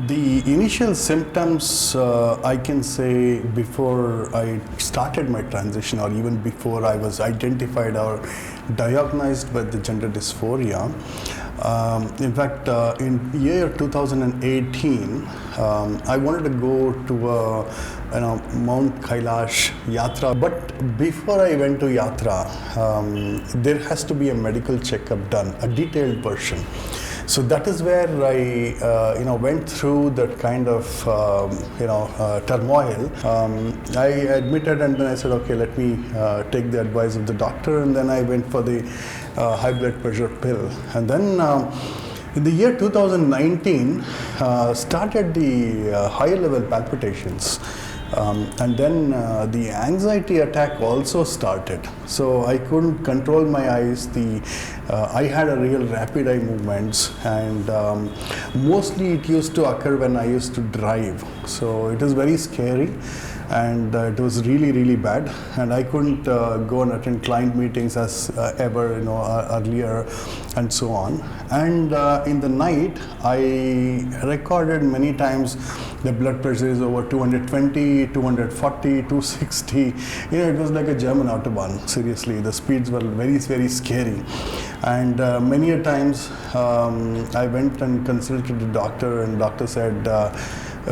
The initial symptoms, I can say, before I started my transition, or even before I was identified or diagnosed with the gender dysphoria. In fact, in year 2018, I wanted to go to Mount Kailash Yatra. But before I went to Yatra, there has to be a medical checkup done, a detailed version. So that is where I, went through that kind of, turmoil. I admitted, and then I said, okay, let me take the advice of the doctor, and then I went for the high blood pressure pill. And then in the year 2019, started the higher level palpitations. And then the anxiety attack also started. So I couldn't control my eyes. I had a real rapid eye movements, and mostly it used to occur when I used to drive. So it was very scary, and it was really, really bad. And I couldn't go and attend client meetings as ever, earlier, and so on. And in the night, I recorded many times the blood pressure is over 220, 240, 260. It was like a German Autobahn. Seriously, the speeds were very, very scary. And many a times I went and consulted the doctor, and doctor said,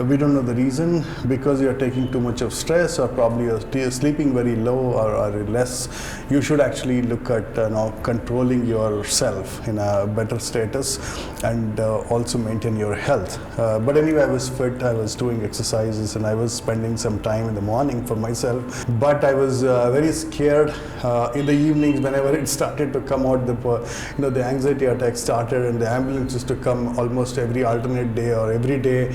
we don't know the reason, because you're taking too much of stress, or probably you're sleeping very low or less. You should actually look at controlling yourself in a better status, and also maintain your health. But anyway, I was fit, I was doing exercises, and I was spending some time in the morning for myself. But I was very scared in the evenings whenever it started to come out. The anxiety attack started, and the ambulance used to come almost every alternate day or every day,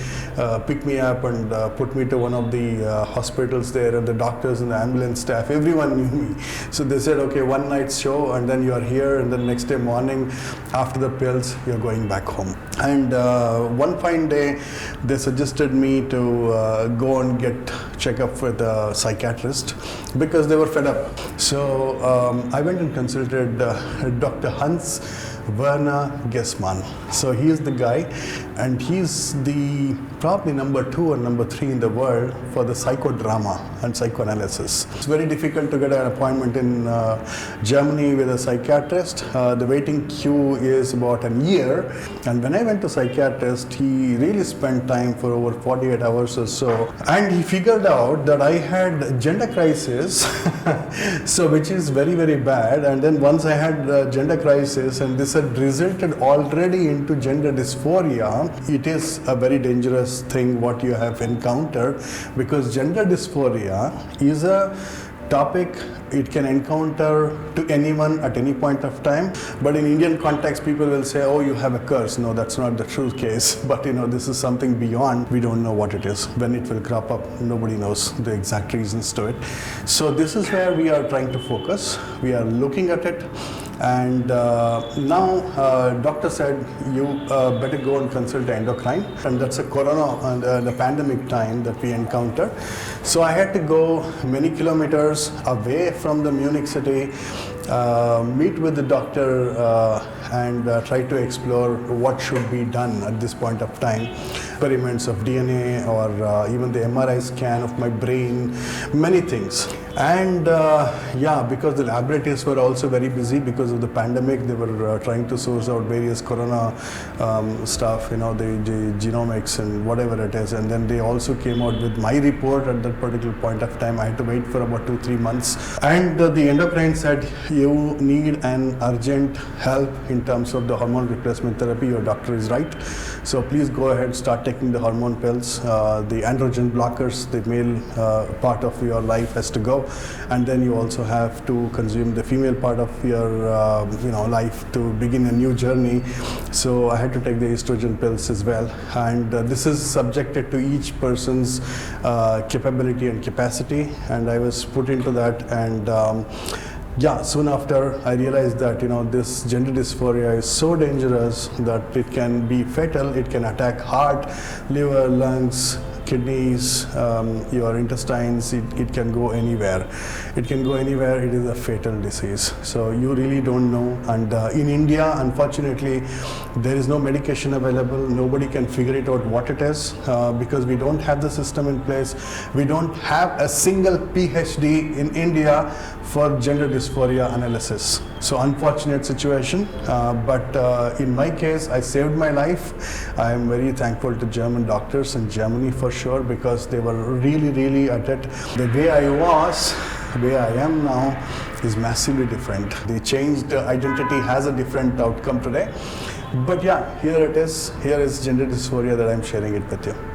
pick me up and put me to one of the hospitals there, and the doctors and the ambulance staff, everyone knew me. So they said, okay, one night's show, and then you are here, and then next day morning after the pills you're going back home. And one fine day they suggested me to go and get checkup with a psychiatrist, because they were fed up. So I went and consulted Dr. Hans Werner Gessmann. So he is the guy, and he's the probably number 2 or number 3 in the world for the psychodrama and psychoanalysis. It's very difficult to get an appointment in Germany with a psychiatrist. The waiting queue is about a year, and when I went to psychiatrist, he really spent time for over 48 hours or so, and he figured out that I had gender crisis, so which is very, very bad. And then once I had gender crisis, and this had resulted already into gender dysphoria, it is a very dangerous thing what you have encountered, because gender dysphoria is a topic it can encounter to anyone at any point of time. But in Indian context, people will say, oh, you have a curse. No, that's not the true case. But this is something beyond. We don't know what it is. When it will crop up, nobody knows the exact reasons to it. So this is where we are trying to focus. We are looking at it. And now doctor said, you better go and consult endocrine. And that's a corona and the pandemic time that we encountered. So I had to go many kilometers away from the Munich city, meet with the doctor, and try to explore what should be done at this point of time. Experiments of DNA, or even the MRI scan of my brain, many things. And because the laboratories were also very busy because of the pandemic, they were trying to source out various corona stuff, the genomics and whatever it is. And then they also came out with my report at that particular point of time. I had to wait for about 2-3 months. And the endocrine said, you need an urgent help in terms of the hormone replacement therapy. Your doctor is right. So please go ahead, start taking the hormone pills. The androgen blockers, the male part of your life has to go. And then you also have to consume the female part of your life to begin a new journey. So I had to take the estrogen pills as well. And this is subjected to each person's capability and capacity. And I was put into that. And soon after I realized that this gender dysphoria is so dangerous that it can be fatal. It can attack heart, liver, lungs, kidneys, your intestines, it can go anywhere. It can go anywhere. It is a fatal disease. So you really don't know. And in India, unfortunately, there is no medication available. Nobody can figure it out what it is because we don't have the system in place. We don't have a single PhD in India for gender dysphoria analysis. So unfortunate situation, but in my case, I saved my life. I am very thankful to German doctors in Germany for sure, because they were really at it. The way I was, the way I am now is massively different. The changed identity has a different outcome today. But yeah, here it is. Here is gender dysphoria that I'm sharing it with you.